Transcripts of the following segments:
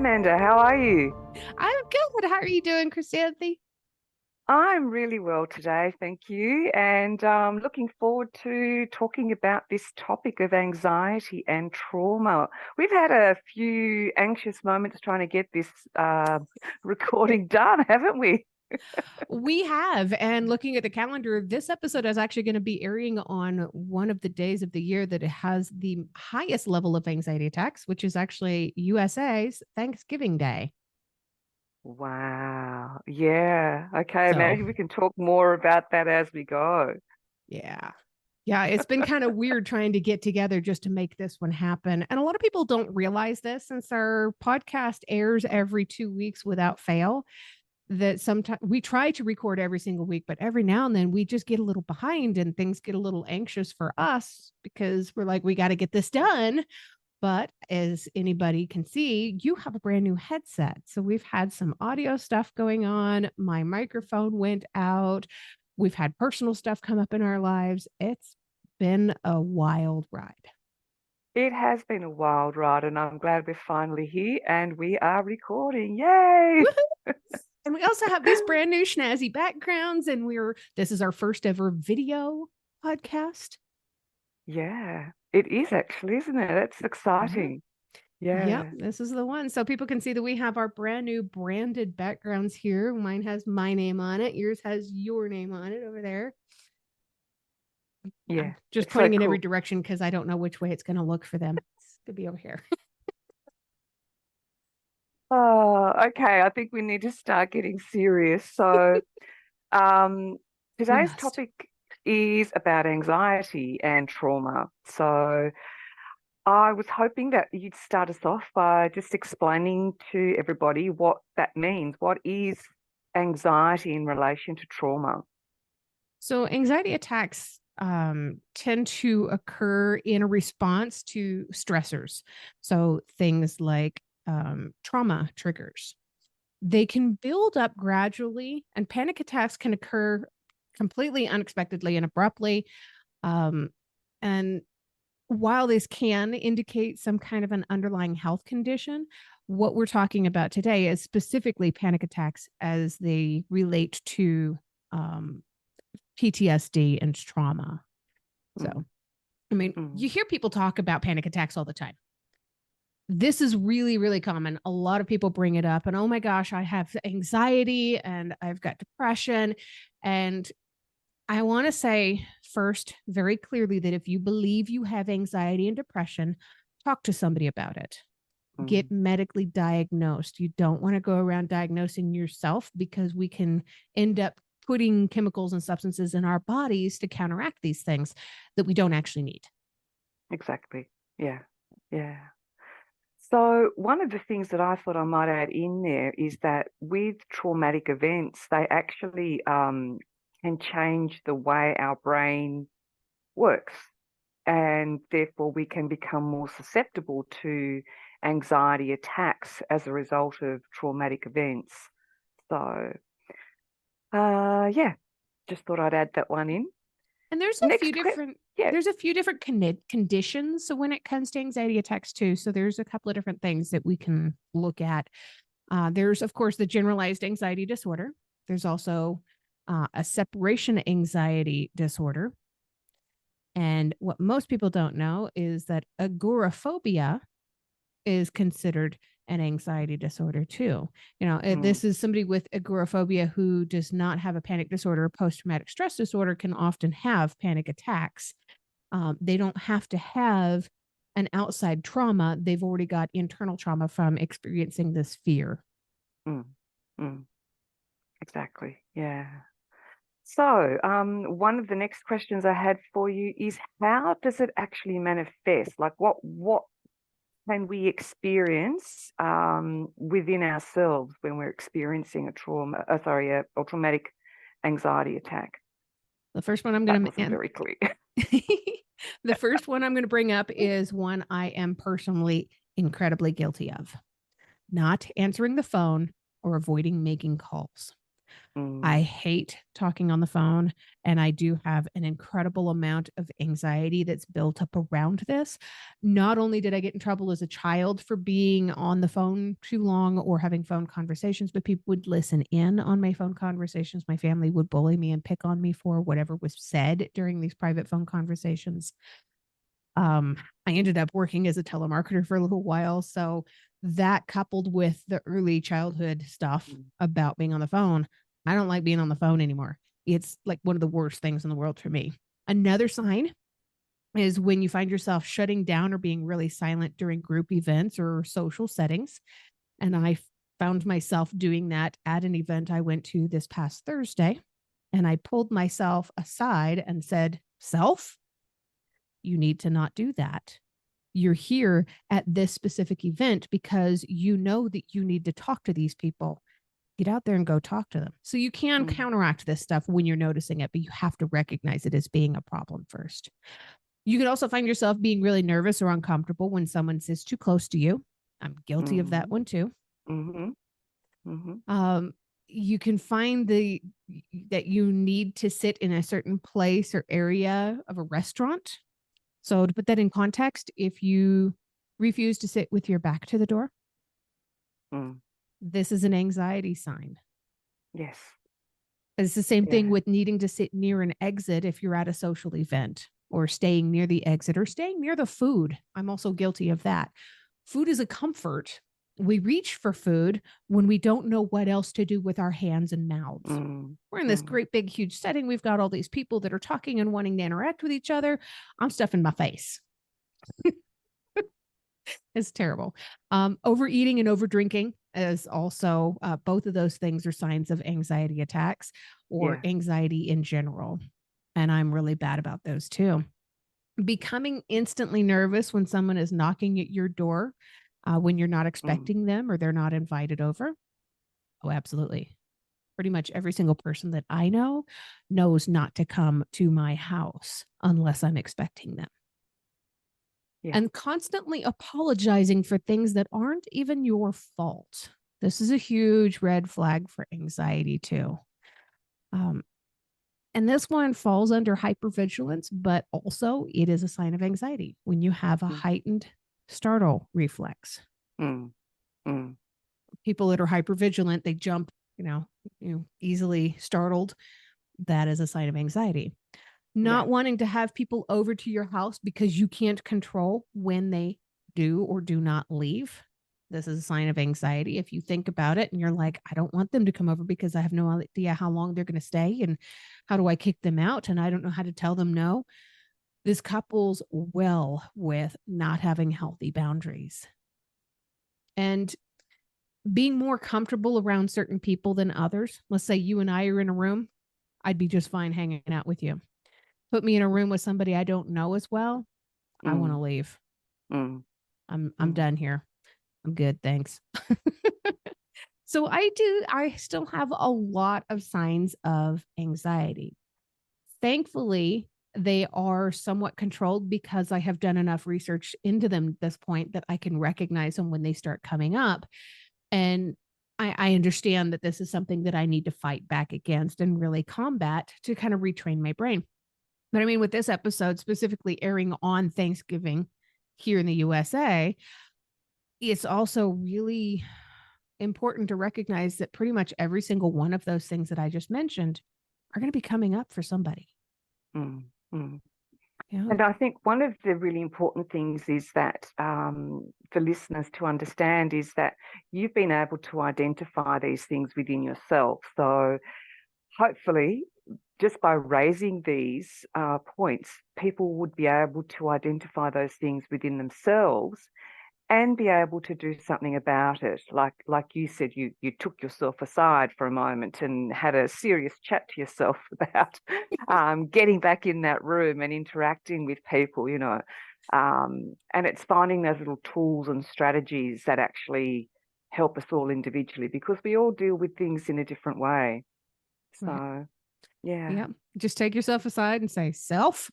Amanda. How are you? I'm good. How are you doing, Chrisanthi? I'm really well today, thank you. And looking forward to talking about this topic of anxiety and trauma. We've had a few anxious moments trying to get this recording done, haven't we? We have, and looking at the calendar, this episode is actually going to be airing on one of the days of the year that it has the highest level of anxiety attacks, which is actually USA's Thanksgiving Day. Wow. Yeah. Okay. So, Maybe we can talk more about that as we go. yeah. Yeah, it's been kind of weird trying to get together just to make this one happen. And a lot of people don't realize this since our podcast airs every 2 weeks without fail. That sometimes we try to record every single week, but every now and then we just get a little behind and things get a little anxious for us because we're like, we got to get this done. But as anybody can see, you have a brand new headset. So we've had some audio stuff going on. My microphone went out. We've had personal stuff come up in our lives. It's been a wild ride. It has been a wild ride, and I'm glad we're finally here and we are recording. Yay! Woo-hoo! And we also have these brand new snazzy backgrounds, and this is our first ever video podcast. Yeah, it is actually, isn't it? It's Yeah. exciting. Yep, Yeah. this is the one. So people can see that we have our brand new branded backgrounds here. Mine has my name on it. Yours has your name on it over there. Yeah. I'm just It's so pointing in every cool. direction because I don't know which way it's going to look for them. It's to be over here. Oh, okay. I think we need to start getting serious. So, um, We today's must. topic is about anxiety and trauma. So, I was hoping that you'd start us off by just explaining to everybody what that means. What is anxiety in relation to trauma? So anxiety attacks tend to occur in a response to stressors. So things like trauma triggers. They can build up gradually, and panic attacks can occur completely unexpectedly and abruptly. Um, and while this can indicate some kind of an underlying health condition, what we're talking about today is specifically panic attacks as they relate to um, PTSD and trauma. So, Mm, I mean, mm, you hear people talk about panic attacks all the time. This is really, really common. A lot of people bring it up, and oh my gosh, I have anxiety and I've got depression. And I want to say first, very clearly, that if you believe you have anxiety and depression, talk to somebody about it. Get mm. medically diagnosed. You don't want to go around diagnosing yourself because we can end up putting chemicals and substances in our bodies to counteract these things that we don't actually need. Exactly. Yeah. Yeah. So, one of the things that I thought I might add in there is that with traumatic events, they actually can change the way our brain works. And therefore, we can become more susceptible to anxiety attacks as a result of traumatic events. So, yeah, just thought I'd add that one in. And Next question. Yeah. there's a few different conditions. So when it comes to anxiety attacks too, so there's a couple of different things that we can look at. There's of course the generalized anxiety disorder. There's also a separation anxiety disorder. And what most people don't know is that agoraphobia is considered an anxiety disorder too. Mm, This is somebody with agoraphobia who does not have a panic disorder. Post traumatic stress disorder can often have panic attacks. They don't have to have an outside trauma. They've already got internal trauma from experiencing this fear. mm, mm, exactly. Yeah. So, one of the next questions I had for you is how does it actually manifest? Like what can we experience within ourselves when we're experiencing a trauma, a traumatic anxiety attack? The first one I'm That going wasn't very clear. to the first one I'm going to bring up is one I am personally incredibly guilty of: not answering the phone or avoiding making calls. I Mm. hate talking on the phone, and I do have an incredible amount of anxiety that's built up around this. Not only did I get in trouble as a child for being on the phone too long or having phone conversations, but people would listen in on my phone conversations. My family would bully me and pick on me for whatever was said during these private phone conversations. I ended up working as a telemarketer for a little while. So that coupled with the early childhood stuff Mm. about being on the phone, I don't like being on the phone anymore. It's like one of the worst things in the world for me. Another sign is when you find yourself shutting down or being really silent during group events or social settings. And I found myself doing that at an event I went to this past Thursday. And I pulled myself aside and said, Self, you need to not do that. You're here at this specific event because you know that you need to talk to these people. Get out there and go talk to them. So you can Mm. counteract this stuff when you're noticing it, but you have to recognize it as being a problem first. You can also find yourself being really nervous or uncomfortable when someone sits too close to you. I'm guilty of that Mm. one too. Mhm. Mhm. Um, you can find that you need to sit in a certain place or area of a restaurant. So to put that in context, if you refuse to sit with your back to the door, Mm. this is an anxiety sign. Yes. It's the same thing Yeah. with needing to sit near an exit if you're at a social event, or staying near the exit or staying near the food. I'm also guilty of that. Food is a comfort. We reach for food when we don't know what else to do with our hands and mouths. Mm. We're in this Mm. great big huge setting. We've got all these people that are talking and wanting to interact with each other. I'm stuffing my face. It's terrible. Overeating and over drinking is also, both of those things are signs of anxiety attacks or Yeah. anxiety in general. And I'm really bad about those too. Becoming instantly nervous when someone is knocking at your door, when you're not Mm. expecting them or they're not invited over. Oh, absolutely. Pretty much every single person that I know knows not to come to my house unless I'm expecting them. Yeah. And constantly apologizing for things that aren't even your fault. This is a huge red flag for anxiety, too. Um, and this one falls under hypervigilance, but also it is a sign of anxiety when you have a Mm. heightened startle reflex. Mm. Mm. People that are hypervigilant, they jump, easily startled. That is a sign of anxiety. Yeah. Not wanting to have people over to your house because you can't control when they do or do not leave. This is a sign of anxiety. If you think about it and you're like, I don't want them to come over because I have no idea how long they're going to stay and how do I kick them out and I don't know how to tell them no. This couples well with not having healthy boundaries and being more comfortable around certain people than others. Let's say you and I are in a room. I'd be just fine hanging out with you. Put me in a room with somebody I don't know as well, I want to Mm. leave. Mm. I'm Mm. done here. I'm good, thanks. So I still have a lot of signs of anxiety. Thankfully, they are somewhat controlled because I have done enough research into them at this point that I can recognize them when they start coming up. And I understand that this is something that I need to fight back against and really combat to kind of retrain my brain. But I mean, with this episode specifically airing on Thanksgiving here in the USA, it's also really important to recognize that pretty much every single one of those things that I just mentioned are going to be coming up for somebody. Mm. Mm. Yeah. And I think one of the really important things is that for listeners to understand is that you've been able to identify these things within yourself. So hopefully, just by raising these points, people would be able to identify those things within themselves and be able to do something about it. Like you said, you took yourself aside for a moment and had a serious chat to yourself about getting back in that room and interacting with people, and it's finding those little tools and strategies that actually help us all individually because we all deal with things in a different way. Right. So, yeah. Yeah. Just take yourself aside and say, self.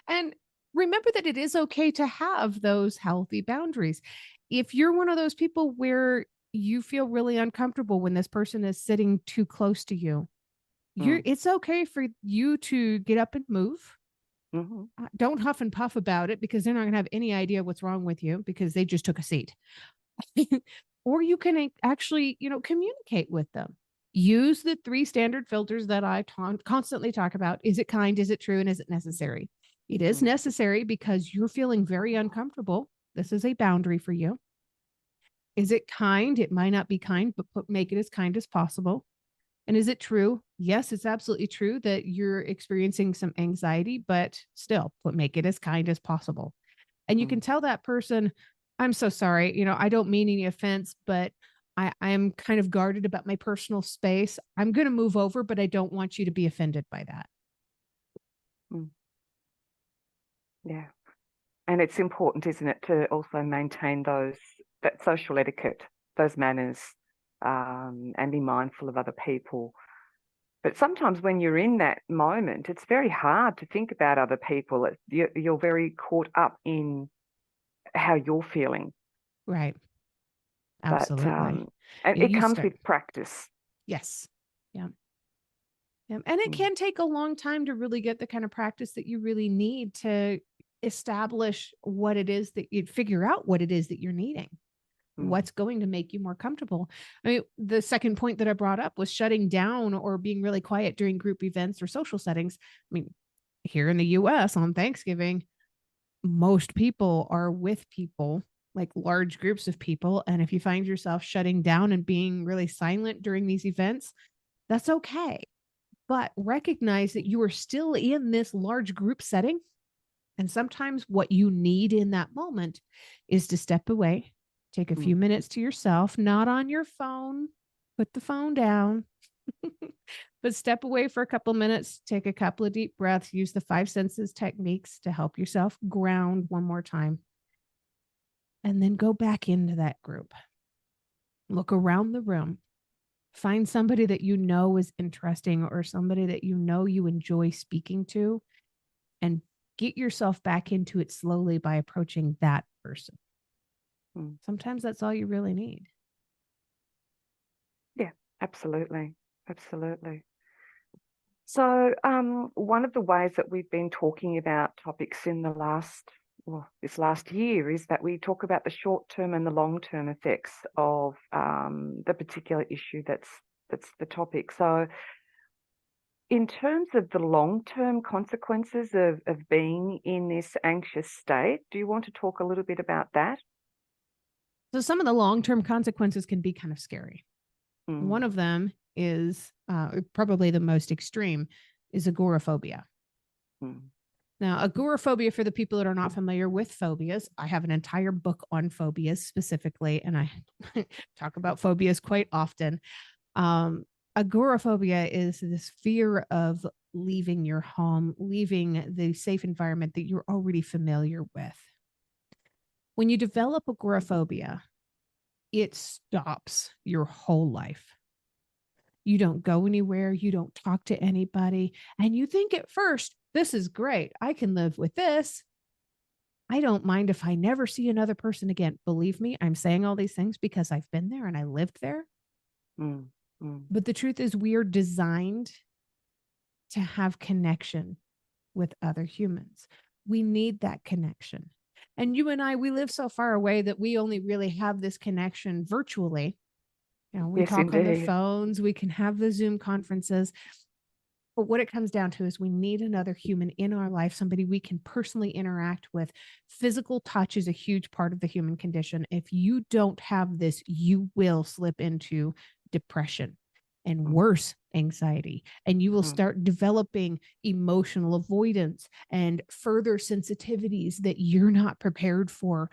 And remember that it is okay to have those healthy boundaries. If you're one of those people where you feel really uncomfortable when this person is sitting too close to you. It's okay for you to get up and move. Mm-hmm. Don't huff and puff about it, because they're not going to have any idea what's wrong with you because they just took a seat. Or you can actually, communicate with them. Use the 3 standard filters that I constantly talk about. Is it kind? Is it true? And is it necessary? It is necessary because you're feeling very uncomfortable. This is a boundary for you. Is it kind? It might not be kind, but make it as kind as possible. And is it true? Yes, it's absolutely true that you're experiencing some anxiety, but still, make it as kind as possible. And you can tell that person, I'm so sorry, I don't mean any offense, but I'm kind of guarded about my personal space. I'm going to move over, but I don't want you to be offended by that. Yeah. And it's important, isn't it, to also maintain that social etiquette, those manners, and be mindful of other people. But sometimes when you're in that moment, it's very hard to think about other people. You're very caught up in how you're feeling. Right. But Absolutely. and it comes with practice. Yes. Yeah. Yeah. And it can take a long time to really get the kind of practice that you really need to establish what it is that you'd figure out what it is that you're needing. What's going to make you more comfortable? I mean, the second point that I brought up was shutting down or being really quiet during group events or social settings. I mean, here in the US on Thanksgiving, most people are with people, like large groups of people. And if you find yourself shutting down and being really silent during these events, that's okay. But recognize that you are still in this large group setting. And sometimes what you need in that moment is to step away, take a few minutes to yourself, not on your phone, put the phone down, but step away for a couple minutes, take a couple of deep breaths, use the 5 senses techniques to help yourself ground one more time. And then go back into that group. Look around the room. Find somebody that you know is interesting or somebody that you know you enjoy speaking to, and get yourself back into it slowly by approaching that person. Sometimes that's all you really need. Yeah, absolutely. Absolutely. So one of the ways that we've been talking about topics in this last year is that we talk about the short-term and the long-term effects of the particular issue that's the topic. So in terms of the long-term consequences of being in this anxious state, do you want to talk a little bit about that? So some of the long-term consequences can be kind of scary. One of them is probably the most extreme is agoraphobia. Now, agoraphobia, for the people that are not familiar with phobias, I have an entire book on phobias specifically, and I talk about phobias quite often. Agoraphobia is this fear of leaving your home, leaving the safe environment that you're already familiar with. When you develop agoraphobia, it stops your whole life. You don't go anywhere. You don't talk to anybody. And you think at first, this is great. I can live with this. I don't mind if I never see another person again. Believe me, I'm saying all these things because I've been there and I lived there. But the truth is, we are designed to have connection with other humans. We need that connection. And you and I, we live so far away that we only really have this connection virtually. We Yes, talk on the indeed. phones, we can have the Zoom conferences. But what it comes down to is we need another human in our life, somebody we can personally interact with. Physical touch is a huge part of the human condition. If you don't have this, you will slip into depression and worse, anxiety. And you will start developing emotional avoidance and further sensitivities that you're not prepared for.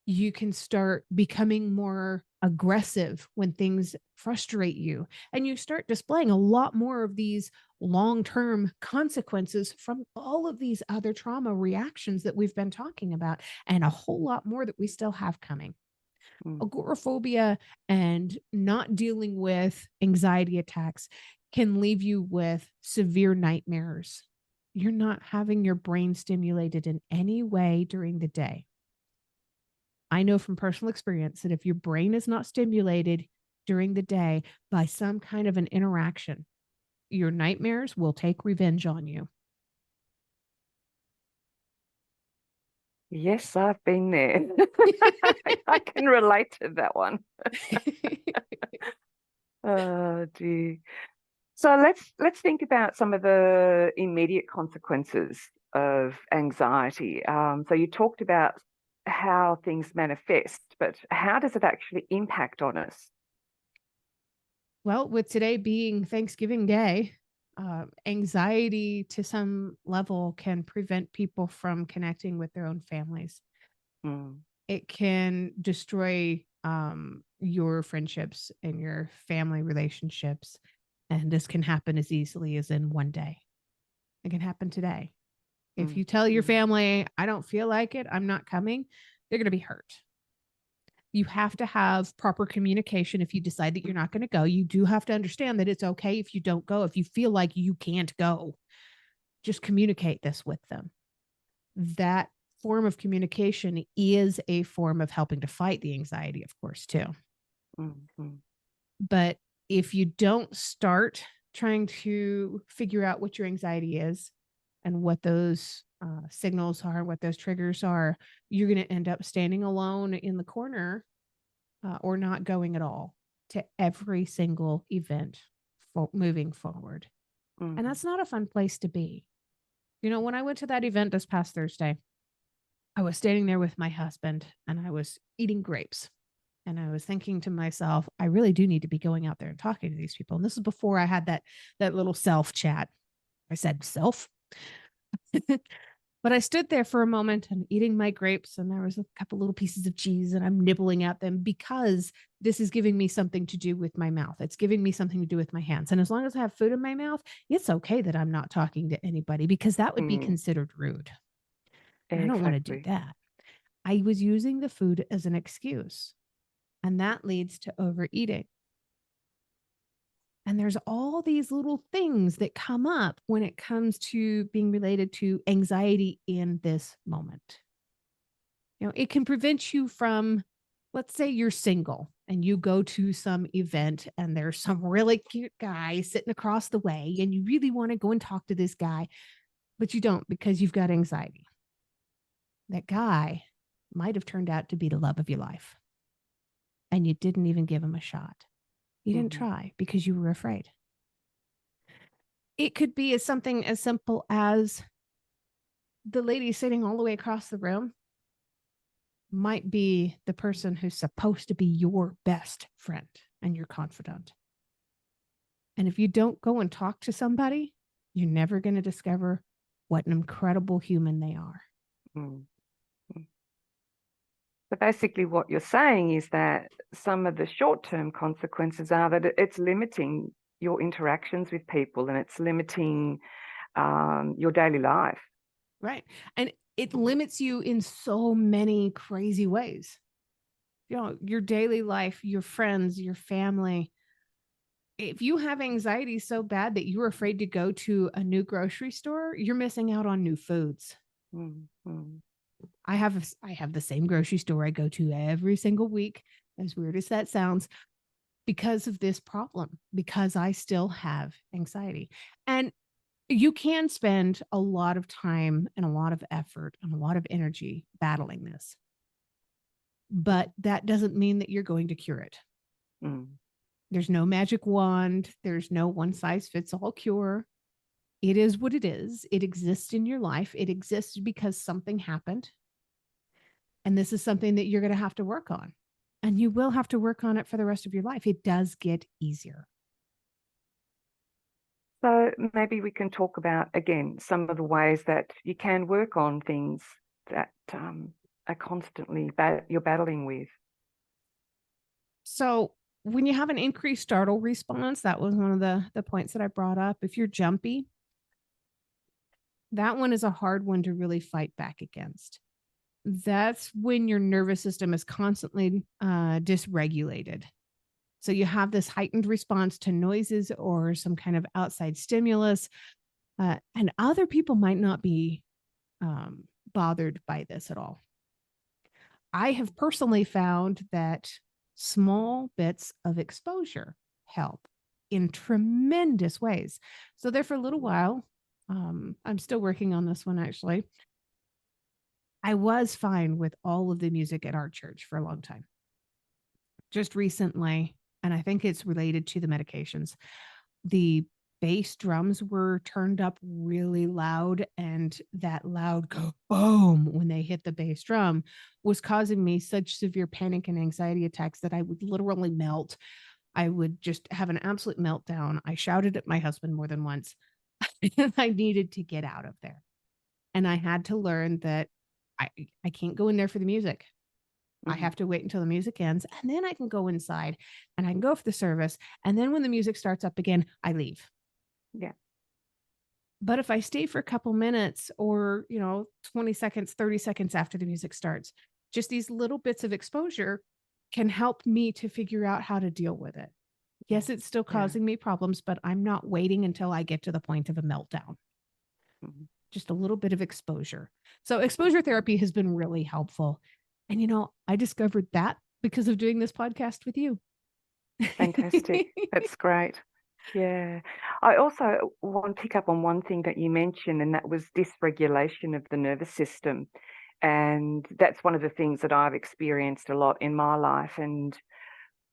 You can start becoming more aggressive when things frustrate you, and you start displaying a lot more of these long-term consequences from all of these other trauma reactions that we've been talking about, and a whole lot more that we still have coming. Agoraphobia and not dealing with anxiety attacks can leave you with severe nightmares. You're not having your brain stimulated in any way during the day. I know from personal experience that if your brain is not stimulated during the day by some kind of an interaction, your nightmares will take revenge on you. Yes, I've been there. I can relate to that one. Oh, dear. So let's think about some of the immediate consequences of anxiety. So you talked about how things manifest, but how does it actually impact on us? Well, with today being Thanksgiving Day, anxiety to some level can prevent people from connecting with their own families. Mm, It can destroy your friendships and your family relationships. And this can happen as easily as in one day. It can happen today. If mm, you tell your mm, family, I don't feel like it, I'm not coming, they're going to be hurt. You have to have proper communication. If you decide that you're not going to go, you do have to understand that it's okay if you don't go. If you feel like you can't go, just communicate this with them. That form of communication is a form of helping to fight the anxiety, of course, too. mm, mm, But if you don't start trying to figure out what your anxiety is and what those signals are, what those triggers are, you're going to end up standing alone in the corner or not going at all to every single event moving forward. And mm, that's not a fun place to be. You know, when I went to that event this past Thursday, I was standing there with my husband and I was eating grapes. And I was thinking to myself, I really do need to be going out there and talking to these people. And this is before I had that little self chat. I said self. But I stood there for a moment and eating my grapes, and there was a couple little pieces of cheese, and I'm nibbling at them because this is giving me something to do with my mouth. It's giving me something to do with my hands. And as long as I have food in my mouth, it's okay that I'm not talking to anybody because that would be mm. considered rude. And I don't want to do Exactly. that. I was using the food as an excuse, and that leads to overeating. And there's all these little things that come up when it comes to being related to anxiety in this moment. You know, it can prevent you from, let's say you're single and you go to some event and there's some really cute guy sitting across the way and you really want to go and talk to this guy, but you don't because you've got anxiety. That guy might have turned out to be the love of your life and you didn't even give him a shot. You didn't Mm, try because you were afraid. It could be as something as simple as the lady sitting all the way across the room might be the person who's supposed to be your best friend and your confidant. And if you don't go and talk to somebody, you're never going to discover what an incredible human they are. mm, mm. So basically, what you're saying is that some of the short-term consequences are that it's limiting your interactions with people and it's limiting your daily life. Right. And it limits you in so many crazy ways. You know, your daily life, your friends, your family. If you have anxiety so bad that you're afraid to go to a new grocery store, you're missing out on new foods. Mm, mm, I have the same grocery store I go to every single week, as weird as that sounds, because of this problem, because I still have anxiety. And you can spend a lot of time and a lot of effort and a lot of energy battling this, but that doesn't mean that you're going to cure it. mm, There's no magic wand, there's no one size fits all cure. It is what it is. It exists in your life. It exists because something happened. And this is something that you're going to have to work on. And you will have to work on it for the rest of your life. It does get easier. So maybe we can talk about, again, some of the ways that you can work on things that are constantly you're battling with. So when you have an increased startle response, that was one of the points that I brought up. If you're jumpy, that one is a hard one to really fight back against. That's when your nervous system is constantly dysregulated. So you have this heightened response to noises or some kind of outside stimulus. And other people might not be bothered by this at all. I have personally found that small bits of exposure help in tremendous ways. So there for a little while, I'm still working on this one actually. I was fine with all of the music at our church for a long time. Just recently, and I think it's related to the medications, the bass drums were turned up really loud, and that loud go boom when they hit the bass drum was causing me such severe panic and anxiety attacks that I would literally melt. I would just have an absolute meltdown. I shouted at my husband more than once. And I needed to get out of there. And I had to learn that I, I can't go in there for the music. I Mm-hmm. have to wait until the music ends, and then I can go inside and I can go for the service. And then when the music starts up again, I leave. Yeah. But if I stay for a couple minutes or, 20 seconds, 30 seconds after the music starts, just these little bits of exposure can help me to figure out how to deal with it. Yeah. Yes, it's still Yeah. causing me problems, but I'm not waiting until I get to the point of a meltdown. Mm-hmm. Just a little bit of exposure. So, exposure therapy has been really helpful. And, I discovered that because of doing this podcast with you. Fantastic. That's great. Yeah. I also want to pick up on one thing that you mentioned, and that was dysregulation of the nervous system. And that's one of the things that I've experienced a lot in my life. And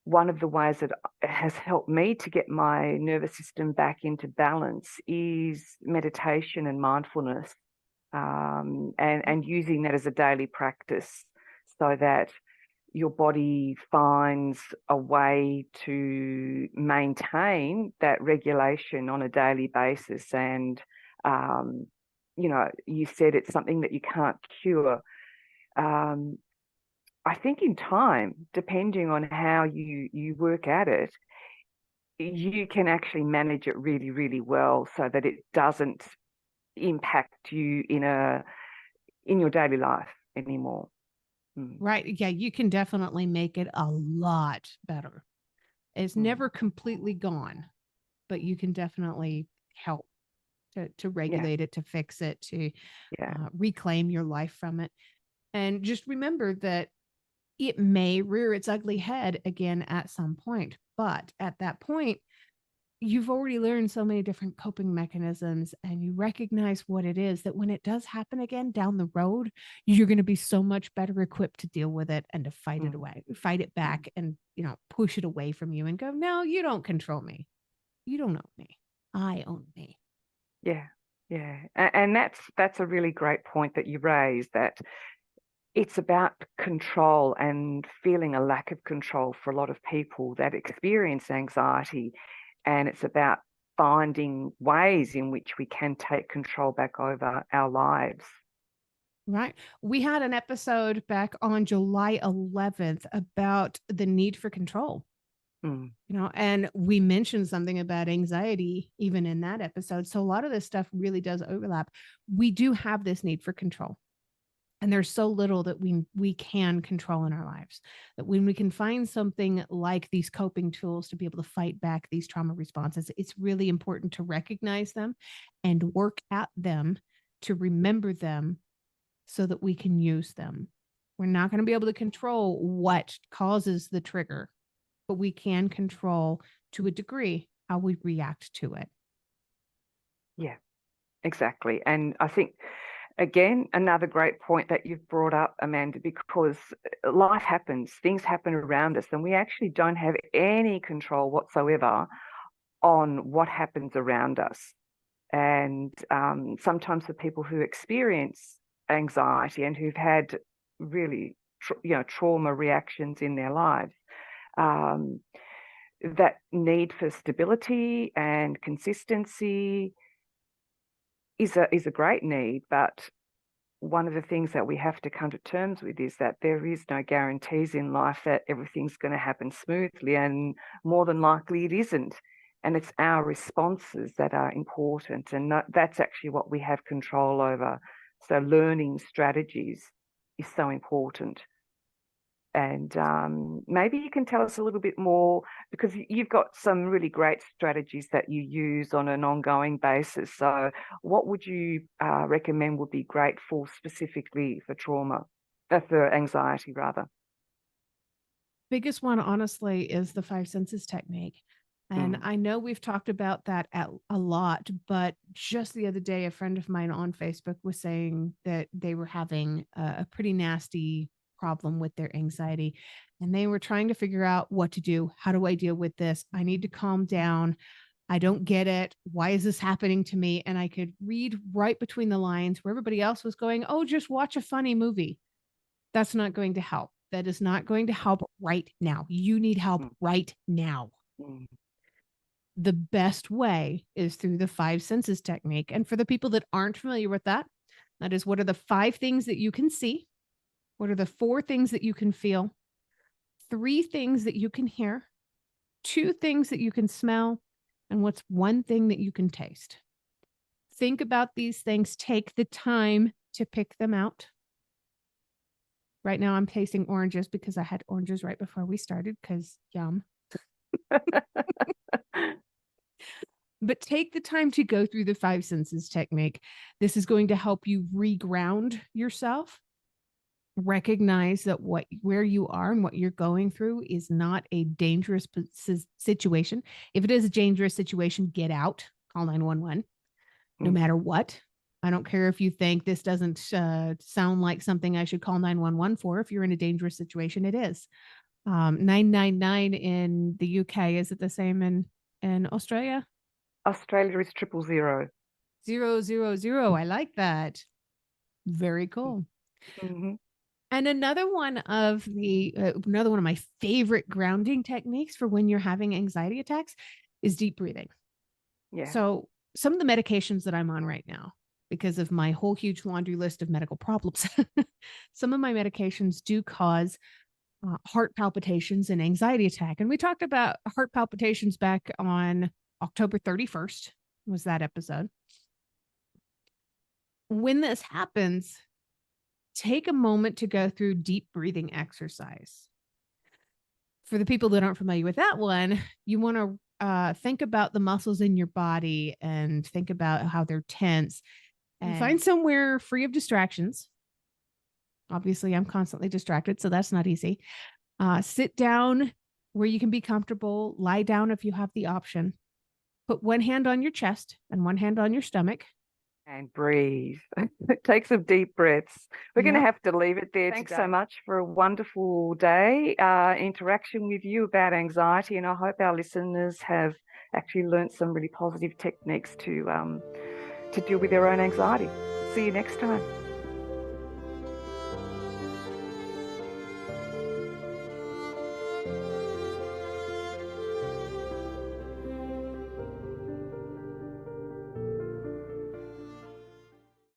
one of the ways that has helped me to get my nervous system back into balance is meditation and mindfulness, and using that as a daily practice so that your body finds a way to maintain that regulation on a daily basis. And, you said it's something that you can't cure. Um, I think in time, depending on how you work at it, you can actually manage it really, really well so that it doesn't impact you in your daily life anymore. Mm. Right. Yeah, you can definitely make it a lot better. It's Mm. never completely gone, but you can definitely help to Yeah, regulate it, to fix it, to yeah, reclaim your life from it. And just remember that it may rear its ugly head again at some point. But at that point, you've already learned so many different coping mechanisms, and you recognize what it is, that when it does happen again down the road, you're going to be so much better equipped to deal with it and to fight it mm, away, fight it mm, back, and push it away from you and go, no, you don't control me. You don't own me. I own me. yeah, yeah. And that's a really great point that you raised, that it's about control and feeling a lack of control for a lot of people that experience anxiety. And it's about finding ways in which we can take control back over our lives. Right. We had an episode back on July 11th about the need for control. Mm, And we mentioned something about anxiety even in that episode. So a lot of this stuff really does overlap. We do have this need for control. And there's so little that we can control in our lives, that when we can find something like these coping tools to be able to fight back these trauma responses, it's really important to recognize them and work at them, to remember them so that we can use them. We're not going to be able to control what causes the trigger, but we can control to a degree how we react to it. yeah, exactly. And I think, again, another great point that you've brought up, Amanda, because life happens, things happen around us, and we actually don't have any control whatsoever on what happens around us. And sometimes for people who experience anxiety and who've had really, trauma reactions in their lives, um, that need for stability and consistency is a great need. But one of the things that we have to come to terms with is that there is no guarantees in life that everything's going to happen smoothly, and more than likely it isn't. And it's our responses that are important, and that's actually what we have control over. So learning strategies is so important. And maybe you can tell us a little bit more, because you've got some really great strategies that you use on an ongoing basis. So what would you recommend would be great for specifically for trauma? For anxiety, rather. Biggest one, honestly, is the five senses technique. And I know we've talked about that a lot, but just the other day, a friend of mine on Facebook was saying that they were having a pretty nasty problem with their anxiety. And they were trying to figure out what to do. How do I deal with this? I need to calm down. I don't get it. Why is this happening to me? And I could read right between the lines where everybody else was going, oh, just watch a funny movie. That's not going to help. That is not going to help right now. You need help right now. The best way is through the five senses technique. And for the people that aren't familiar with that, that is, what are the five things that you can see? What are the four things that you can feel? Three things that you can hear? Two things that you can smell? And what's one thing that you can taste? Think about these things. Take the time to pick them out. Right now, I'm tasting oranges because I had oranges right before we started because yum. But take the time to go through the five senses technique. This is going to help you reground yourself. Recognize that where you are and what you're going through is not a dangerous situation. If it is a dangerous situation, get out. Call 911. No matter what. I don't care if you think this doesn't sound like something I should call 911 for. If you're in a dangerous situation, it is. 999 in the UK. Is it the same in Australia? Australia is 000. 000. I like that. Very cool. And another one of my favorite grounding techniques for when you're having anxiety attacks is deep breathing. Yeah. So some of the medications that I'm on right now, because of my whole huge laundry list of medical problems, some of my medications do cause heart palpitations and anxiety attack. And we talked about heart palpitations back on October 31st was that episode. When this happens, take a moment to go through deep breathing exercise. For the people that aren't familiar with that one, you want to think about the muscles in your body and think about how they're tense and find somewhere free of distractions. Obviously, I'm constantly distracted, so that's not easy. Sit down where you can be comfortable. Lie down if you have the option. Put one hand on your chest and one hand on your stomach. And breathe. Take some deep breaths. We're going to have to leave it there. Thanks so much for a wonderful day interaction with you about anxiety, and I hope our listeners have actually learnt some really positive techniques to deal with their own anxiety. See you next time.